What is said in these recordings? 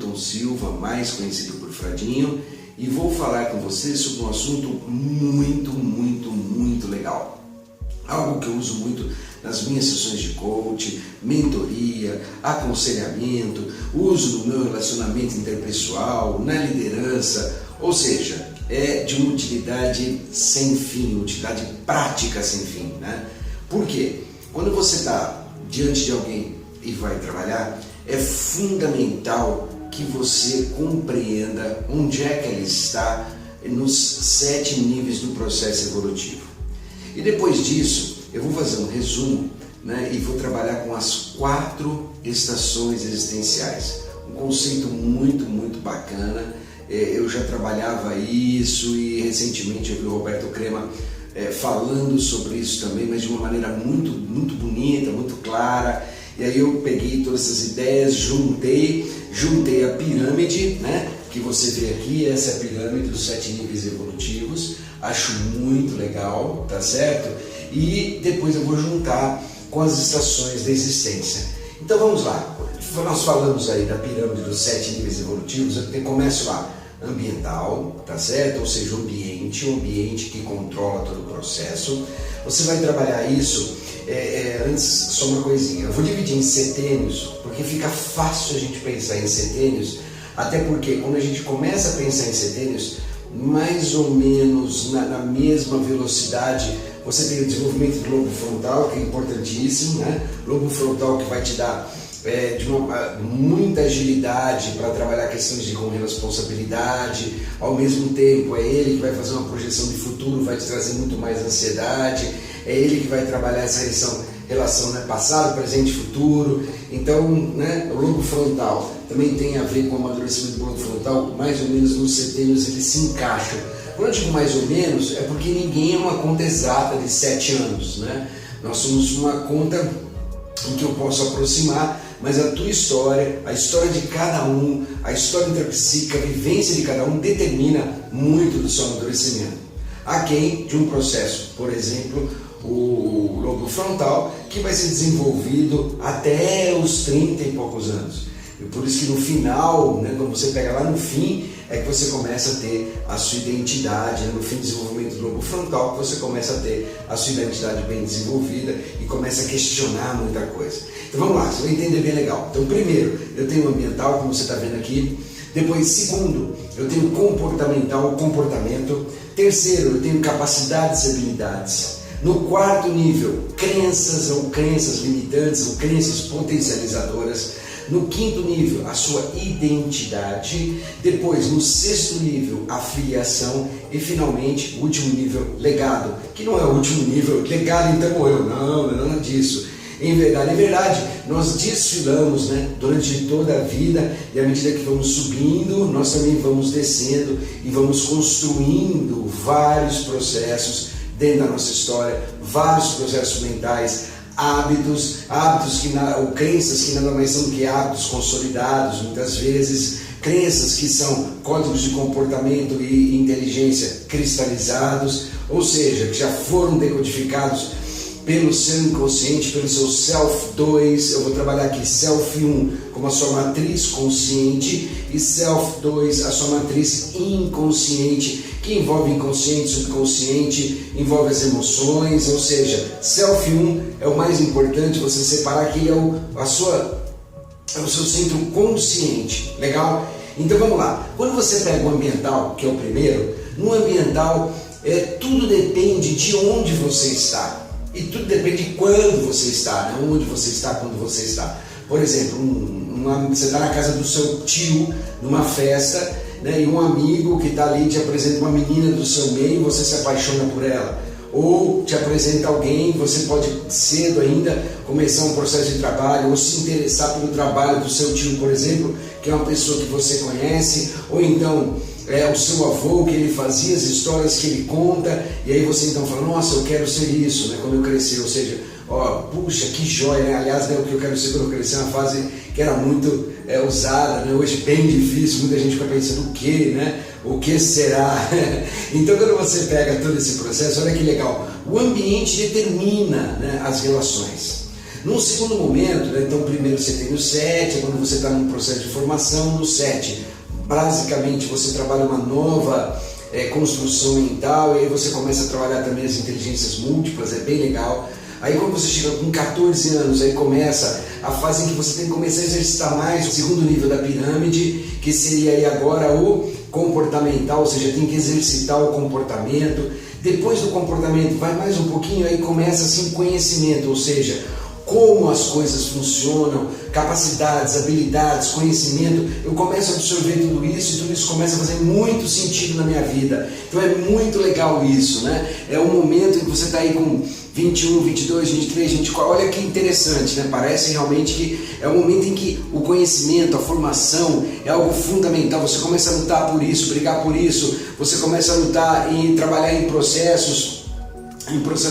Milton Silva, mais conhecido por Fradinho, e vou falar com você sobre um assunto muito legal. Algo que eu uso muito nas minhas sessões de coach, mentoria, aconselhamento, uso no meu relacionamento interpessoal, na liderança, ou seja, é de uma utilidade sem fim, utilidade prática sem fim, né? Por quê? Quando você está diante de alguém e vai trabalhar, é fundamental que você compreenda onde é que ele está nos 7 níveis do processo evolutivo. E depois disso, eu vou fazer um resumo, né, e vou trabalhar com as 4 estações existenciais. Um conceito muito bacana. Eu já trabalhava isso e recentemente eu vi o Roberto Crema falando sobre isso também, mas de uma maneira muito bonita, muito clara. E aí eu peguei todas essas ideias, juntei a pirâmide, né, que você vê aqui. Essa é a pirâmide dos 7 níveis evolutivos. Acho muito legal, tá certo? E depois eu vou juntar com as estações da existência. Então vamos lá. Nós falamos aí da pirâmide dos 7 níveis evolutivos. Eu começo lá. Ambiental, tá certo? Ou seja, o ambiente que controla todo o processo. Você vai trabalhar isso, antes, só uma coisinha, eu vou dividir em setênios, porque fica fácil a gente pensar em setênios, até porque quando a gente começa a pensar em setênios, mais ou menos na mesma velocidade, você tem o desenvolvimento do lobo frontal, que é importantíssimo, né? Lobo frontal que vai te dar muita agilidade para trabalhar questões de com responsabilidade. Ao mesmo tempo é ele que vai fazer uma projeção de futuro, vai te trazer muito mais ansiedade, é ele que vai trabalhar essa relação, né, passado, presente e futuro. Então, né, o lobo frontal também tem a ver com o amadurecimento do lobo frontal, mais ou menos nos setênios eles se encaixam. Quando eu digo mais ou menos, é porque ninguém é uma conta exata de 7 anos, né? Nós somos uma conta em que eu posso aproximar, mas a tua história, a história de cada um, a história intrapsíquica, a vivência de cada um determina muito do seu amadurecimento. Há quem de um processo, por exemplo, o lobo frontal, que vai ser desenvolvido até os 30 e poucos anos. E por isso que no final, né, quando você pega lá no fim, é que você começa a ter a sua identidade, né? No fim do desenvolvimento do lobo frontal, que você começa a ter a sua identidade bem desenvolvida e começa a questionar muita coisa. Então vamos lá, você vai entender bem legal. Então primeiro, eu tenho o ambiental, como você está vendo aqui. Depois, segundo, eu tenho comportamental, comportamento. Terceiro, eu tenho capacidades e habilidades. No 4º nível, crenças ou crenças limitantes ou crenças potencializadoras. No 5º nível, a sua identidade. Depois, no 6º nível, a filiação. E finalmente, o último nível, legado. Que não é o último nível, legado então morreu. Não é nada disso. Em verdade, nós desfilamos, né, durante toda a vida, e à medida que vamos subindo, nós também vamos descendo e vamos construindo vários processos dentro da nossa história, vários processos mentais, hábitos ou crenças que nada mais são que hábitos consolidados, muitas vezes, crenças que são códigos de comportamento e inteligência cristalizados, ou seja, que já foram decodificados pelo seu inconsciente, pelo seu Self 2, eu vou trabalhar aqui Self 1 como a sua matriz consciente e Self 2 a sua matriz inconsciente, que envolve inconsciente, subconsciente, envolve as emoções, ou seja, Self 1 é o mais importante, você separar que ele é o seu centro consciente, legal? Então vamos lá, quando você pega o ambiental, que é o primeiro, no ambiental tudo depende de onde você está. E tudo depende de quando você está, né? Onde você está, quando você está. Por exemplo, você está na casa do seu tio, numa festa, né? E um amigo que está ali te apresenta uma menina do seu meio e você se apaixona por ela. Ou te apresenta alguém, você pode cedo ainda começar um processo de trabalho, ou se interessar pelo trabalho do seu tio, por exemplo, que é uma pessoa que você conhece, ou então o seu avô, que ele fazia, as histórias que ele conta, e aí você então fala, nossa, eu quero ser isso, né, quando eu crescer, ou seja, puxa, que joia, né? Aliás, né, o que eu quero ser quando eu crescer é uma fase que era muito usada, né? Hoje bem difícil, muita gente fica pensando o que, né? O que será? Então quando você pega todo esse processo, olha que legal, o ambiente determina, né, as relações. Num segundo momento, né, então primeiro você tem o 7, quando você está num processo de formação, no 7, basicamente você trabalha uma nova construção mental, e aí você começa a trabalhar também as inteligências múltiplas, é bem legal. Aí quando você chega com 14 anos, aí começa a fase em que você tem que começar a exercitar mais o segundo nível da pirâmide, que seria aí agora o comportamental, ou seja, tem que exercitar o comportamento. Depois do comportamento, vai mais um pouquinho, aí começa assim conhecimento, ou seja, como as coisas funcionam, capacidades, habilidades, conhecimento. Eu começo a absorver tudo isso e tudo isso começa a fazer muito sentido na minha vida. Então é muito legal isso, né? É um momento em que você está aí com 21, 22, 23, 24, olha que interessante, né? Parece realmente que é um momento em que o conhecimento, a formação é algo fundamental. Você começa a lutar por isso, brigar por isso, você começa a lutar e trabalhar em processos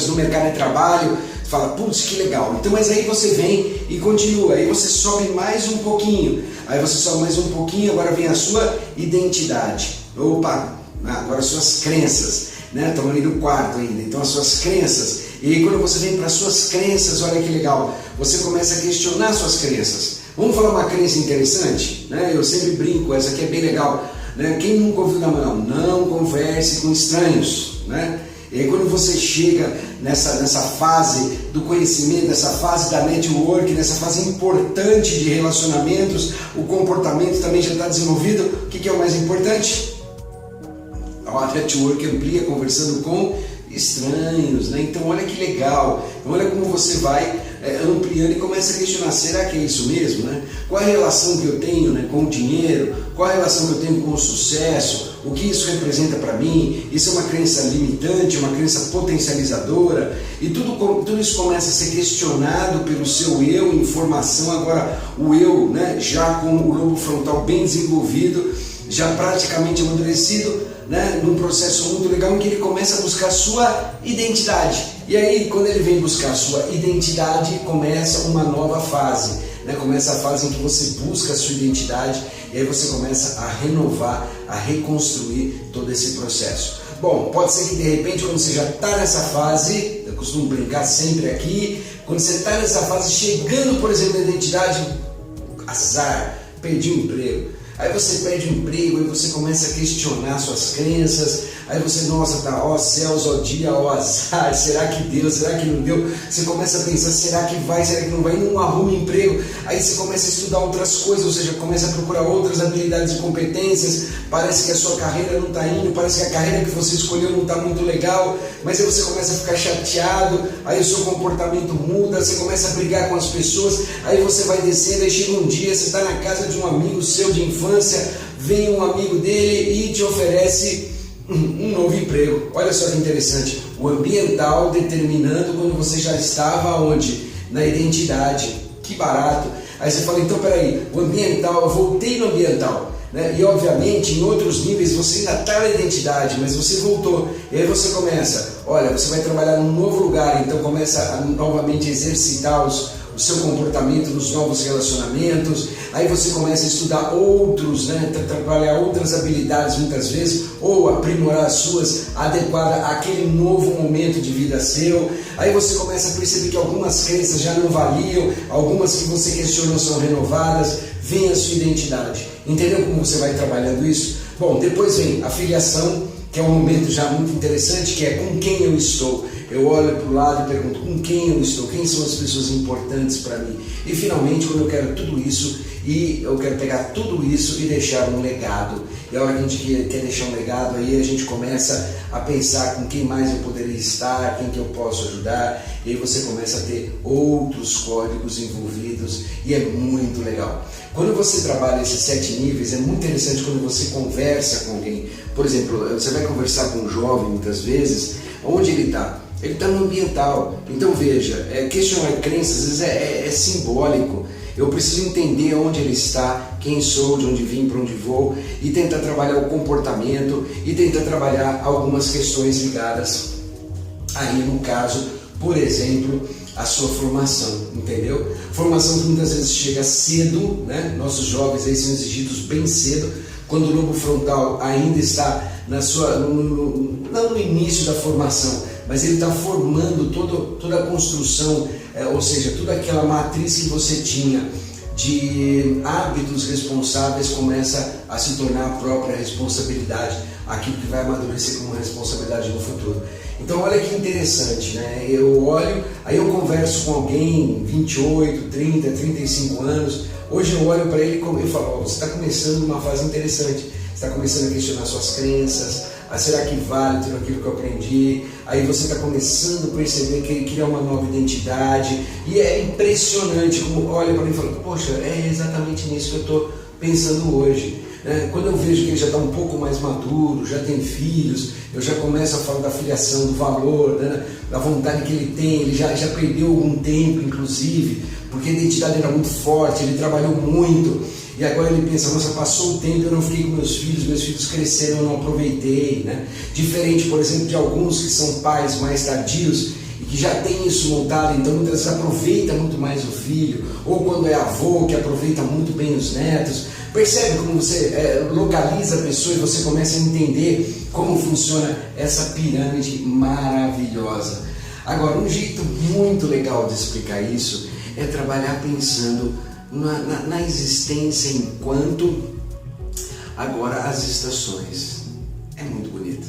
do mercado de trabalho. Fala, putz, que legal. Então, mas aí você vem e continua, aí você sobe mais um pouquinho, aí você sobe mais um pouquinho, agora vem a sua identidade. Opa, agora as suas crenças, né? Estamos ali no quarto ainda, então as suas crenças. E aí quando você vem para as suas crenças, olha que legal, você começa a questionar suas crenças. Vamos falar uma crença interessante? Né? Eu sempre brinco, essa aqui é bem legal. Né? Quem nunca ouviu da mão? Não converse com estranhos, né? E aí quando você chega nessa fase do conhecimento, nessa fase da network, nessa fase importante de relacionamentos, o comportamento também já está desenvolvido. O que é o mais importante? A network amplia conversando com estranhos, né? Então olha que legal, então, olha como você vai ampliando e começa a questionar, será que é isso mesmo, né? Qual a relação que eu tenho, né, com o dinheiro, qual a relação que eu tenho com o sucesso, o que isso representa para mim, isso é uma crença limitante, uma crença potencializadora, e tudo isso começa a ser questionado pelo seu eu em formação, agora o eu, né, já com o lobo frontal bem desenvolvido, já praticamente amadurecido, né, num processo muito legal em que ele começa a buscar sua identidade. E aí, quando ele vem buscar sua identidade, começa uma nova fase, né? Começa a fase em que você busca a sua identidade e aí você começa a renovar, a reconstruir todo esse processo. Bom, pode ser que de repente, quando você já está nessa fase, eu costumo brincar sempre aqui, quando você está nessa fase, chegando, por exemplo, na identidade, azar, perdi o emprego. Aí você perde o emprego, aí você começa a questionar suas crenças, aí você, nossa, tá, ó céus, ó dia, ó azar, será que deu, será que não deu? Você começa a pensar, será que vai, será que não vai? Não arruma emprego, aí você começa a estudar outras coisas, ou seja, começa a procurar outras habilidades e competências, parece que a sua carreira não está indo, parece que a carreira que você escolheu não está muito legal, mas aí você começa a ficar chateado, aí o seu comportamento muda, você começa a brigar com as pessoas, aí você vai descendo, aí chega um dia, você está na casa de um amigo seu de infância, vem um amigo dele e te oferece um novo emprego. Olha só que interessante, o ambiental determinando quando você já estava onde? Na identidade, que barato. Aí você fala, então peraí, o ambiental, eu voltei no ambiental, né? E obviamente em outros níveis você ainda está na identidade, mas você voltou, e aí você começa, olha, você vai trabalhar num novo lugar, então começa a novamente exercitar o seu comportamento nos novos relacionamentos, aí você começa a estudar outros, né, trabalhar outras habilidades muitas vezes, ou aprimorar as suas, adequada àquele novo momento de vida seu, aí você começa a perceber que algumas crenças já não valiam, algumas que você questionou são renovadas, vem a sua identidade. Entendeu como você vai trabalhando isso? Bom, depois vem a filiação, que é um momento já muito interessante, que é com quem eu estou. Eu olho para o lado e pergunto com quem eu estou, quem são as pessoas importantes para mim. E finalmente, quando eu quero tudo isso, e eu quero pegar tudo isso e deixar um legado. E a hora que a gente quer deixar um legado, aí a gente começa a pensar com quem mais eu poderia estar, quem que eu posso ajudar. E aí você começa a ter outros códigos envolvidos e é muito legal. Quando você trabalha esses 7 níveis, é muito interessante quando você conversa com alguém. Por exemplo, você vai conversar com um jovem muitas vezes, onde ele está? Ele está no ambiental. Então veja, questionar crenças às vezes é simbólico. Eu preciso entender onde ele está, quem sou, de onde vim, para onde vou, e tentar trabalhar o comportamento e tentar trabalhar algumas questões ligadas aí no caso, por exemplo, a sua formação, entendeu? Formação que muitas vezes chega cedo, né? Nossos jovens aí são exigidos bem cedo, quando o lobo frontal ainda está não no início da formação, mas ele está formando toda a construção ou seja, toda aquela matriz que você tinha de hábitos responsáveis começa a se tornar a própria responsabilidade, aquilo que vai amadurecer como responsabilidade no futuro. Então olha que interessante, né? Eu olho, aí eu converso com alguém, 28, 30, 35 anos, hoje eu olho para ele e eu falo, você está começando uma fase interessante, você está começando a questionar suas crenças, será que vale tudo aquilo que eu aprendi? Aí você está começando a perceber que ele cria uma nova identidade, e é impressionante como olha para mim e fala, poxa, é exatamente nisso que eu estou pensando hoje. Quando eu vejo que ele já está um pouco mais maduro, já tem filhos, eu já começo a falar da filiação, do valor, né, da vontade que ele tem, ele já perdeu algum tempo, inclusive, porque a identidade era muito forte, ele trabalhou muito, e agora ele pensa, nossa, passou o tempo, eu não fiquei com meus filhos cresceram, eu não aproveitei, né? Diferente, por exemplo, de alguns que são pais mais tardios, e que já tem isso montado, então muitas vezes aproveita muito mais o filho, ou quando é avô, que aproveita muito bem os netos. Percebe como você localiza a pessoa e você começa a entender como funciona essa pirâmide maravilhosa. Agora, um jeito muito legal de explicar isso é trabalhar pensando na existência enquanto agora as estações. É muito bonito.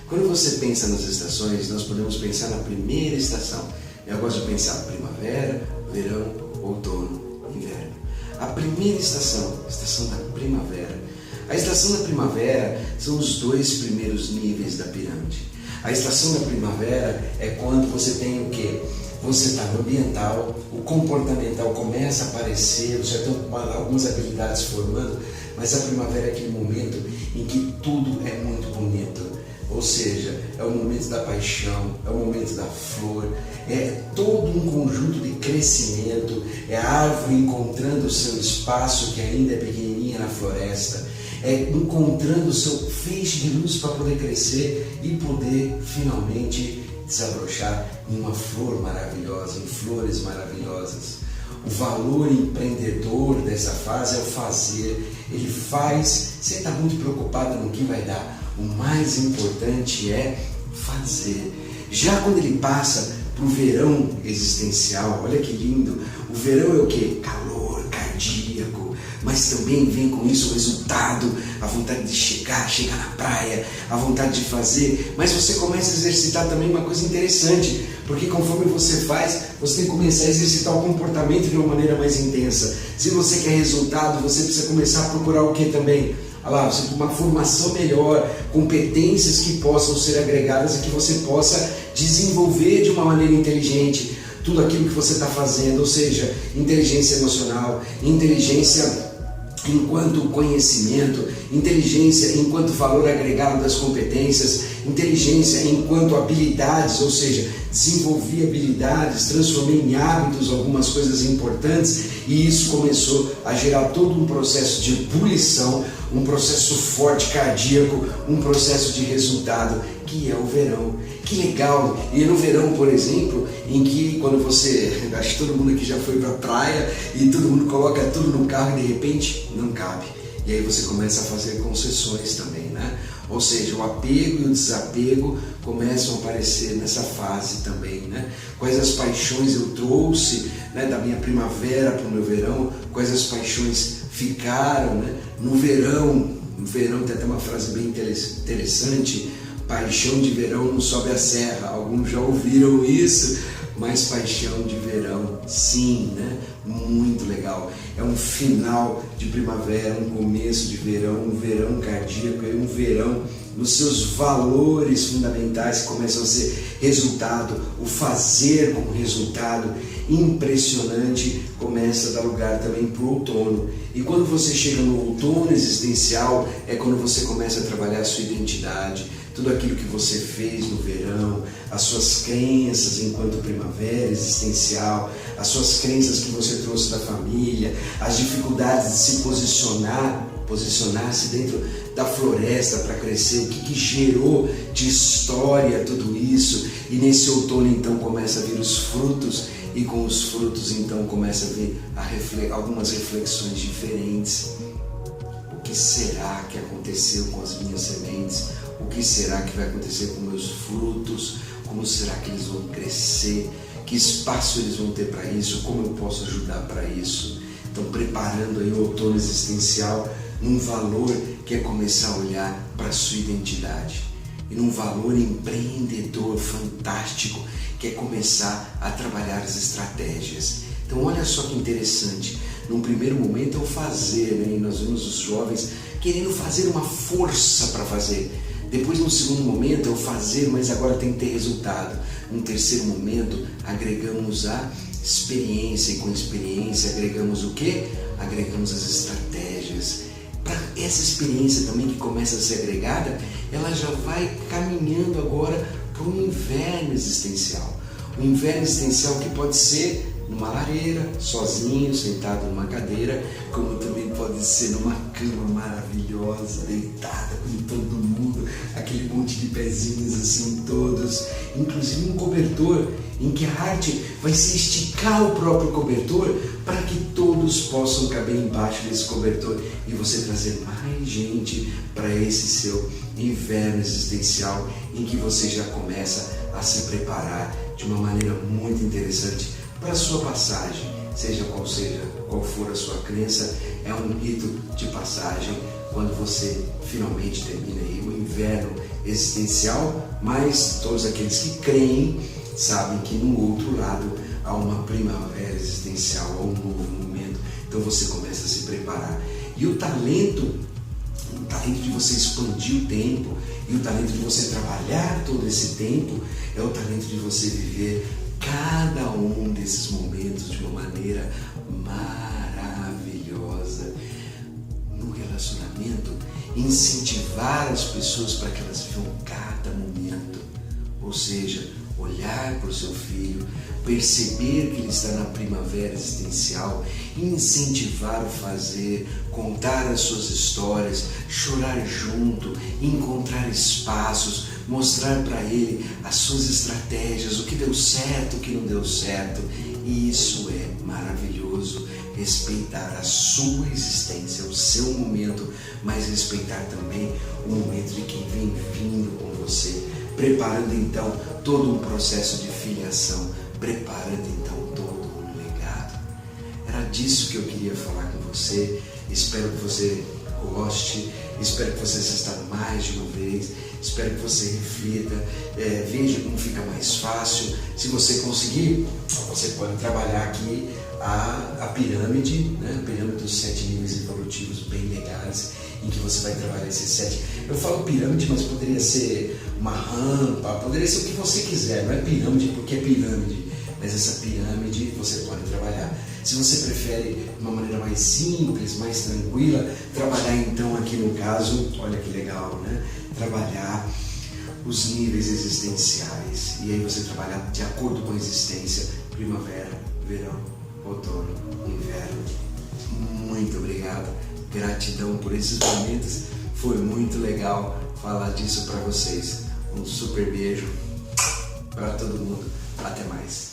Quando você pensa nas estações, nós podemos pensar na primeira estação. Eu gosto de pensar primavera, verão, outono, inverno. A primeira estação, a estação da primavera. A estação da primavera são os dois primeiros níveis da pirâmide. A estação da primavera é quando você tem o quê? Você está no ambiental, o comportamental começa a aparecer, você já tem algumas habilidades formando, mas a primavera é aquele momento em que tudo é muito bonito. Ou seja, é o momento da paixão, é o momento da flor, é todo um conjunto de crescimento, é a árvore encontrando o seu espaço que ainda é pequenininha na floresta, é encontrando o seu feixe de luz para poder crescer e poder finalmente desabrochar em uma flor maravilhosa, em flores maravilhosas. O valor empreendedor dessa fase é o fazer. Ele faz, sem estar muito preocupado no que vai dar. O mais importante é fazer. Já quando ele passa para o verão existencial, olha que lindo. O verão é o quê? Calor cardíaco, mas também vem com isso o resultado, a vontade de chegar na praia, a vontade de fazer. Mas você começa a exercitar também uma coisa interessante, porque conforme você faz, você tem que começar a exercitar o comportamento de uma maneira mais intensa. Se você quer resultado, você precisa começar a procurar o que também? Você tem uma formação melhor, competências que possam ser agregadas e que você possa desenvolver de uma maneira inteligente tudo aquilo que você está fazendo, ou seja, inteligência emocional, inteligência enquanto conhecimento, inteligência enquanto valor agregado das competências, inteligência enquanto habilidades, ou seja, desenvolvi habilidades, transformei em hábitos algumas coisas importantes, e isso começou a gerar todo um processo de ebulição, um processo forte cardíaco, um processo de resultado, que é o verão. Que legal! E no verão, por exemplo, em que quando você, acho que todo mundo aqui já foi para a praia e todo mundo coloca tudo no carro e de repente não cabe. E aí você começa a fazer concessões também, né? Ou seja, o apego e o desapego começam a aparecer nessa fase também, né? Quais as paixões eu trouxe, né, da minha primavera para o meu verão, quais as paixões ficaram, né? No verão tem até uma frase bem interessante, paixão de verão não sobe a serra. Alguns já ouviram isso, mas paixão de verão, sim, né? Muito legal. É um final de primavera, um começo de verão, um verão cardíaco, um verão nos seus valores fundamentais que começam a ser resultado, o fazer como resultado impressionante começa a dar lugar também para o outono. E quando você chega no outono existencial, é quando você começa a trabalhar a sua identidade, tudo aquilo que você fez no verão, as suas crenças enquanto primavera existencial, as suas crenças que você trouxe da família, as dificuldades de se posicionar-se dentro da floresta para crescer, o que gerou de história tudo isso. E nesse outono então começa a vir os frutos, e com os frutos então começa a vir algumas reflexões diferentes. O que será que aconteceu com as minhas sementes? O que será que vai acontecer com meus frutos? Como será que eles vão crescer? que espaço eles vão ter para isso, como eu posso ajudar para isso. Então, preparando aí o outono existencial num valor que é começar a olhar para a sua identidade e num valor empreendedor fantástico que é começar a trabalhar as estratégias. Então, olha só que interessante. Num primeiro momento é o fazer, né? E nós vemos os jovens querendo fazer uma força para fazer. Depois, no segundo momento, é o fazer, mas agora tem que ter resultado. Num terceiro momento, agregamos a experiência, e com experiência agregamos o quê? Agregamos as estratégias. Para essa experiência também que começa a ser agregada, ela já vai caminhando agora para o inverno existencial. O inverno existencial que pode ser numa lareira, sozinho, sentado numa cadeira, como também pode ser numa cama maravilhosa, deitada com todo mundo, aquele monte de pezinhos assim todos, inclusive um cobertor em que a arte vai se esticar o próprio cobertor para que todos possam caber embaixo desse cobertor e você trazer mais gente para esse seu inverno existencial em que você já começa a se preparar de uma maneira muito interessante para a sua passagem, seja qual for a sua crença, é um rito de passagem quando você finalmente termina aí o inverno existencial, mas todos aqueles que creem sabem que no outro lado há uma primavera existencial, há um novo momento, então você começa a se preparar. E o talento de você expandir o tempo e o talento de você trabalhar todo esse tempo é o talento de você viver cada um desses momentos de uma maneira maravilhosa. No relacionamento, incentivar as pessoas para que elas vivam cada momento, ou seja, olhar para o seu filho, perceber que ele está na primavera existencial, incentivar o fazer, contar as suas histórias, chorar junto, encontrar espaços, mostrar para ele as suas estratégias, o que deu certo, o que não deu certo. E isso é maravilhoso, respeitar a sua existência, o seu momento, mas respeitar também o momento de quem vem vindo com você, preparando então todo um processo de filiação, preparando então todo um legado. Era disso que eu queria falar com você. Espero que você goste, espero que você assista mais de uma vez, espero que você reflita, veja como fica mais fácil. Se você conseguir, você pode trabalhar aqui a pirâmide, né? A pirâmide dos 7 níveis evolutivos bem legais, em que você vai trabalhar esses 7. Eu falo pirâmide, mas poderia ser uma rampa, poderia ser o que você quiser, não é pirâmide porque é pirâmide, mas essa pirâmide você pode trabalhar. Se você prefere de uma maneira mais simples, mais tranquila, trabalhar então aqui no caso, olha que legal, né? Trabalhar os níveis existenciais, e aí você trabalhar de acordo com a existência, primavera, verão, outono, inverno. Muito obrigado, gratidão por esses momentos, foi muito legal falar disso para vocês. Um super beijo para todo mundo, até mais.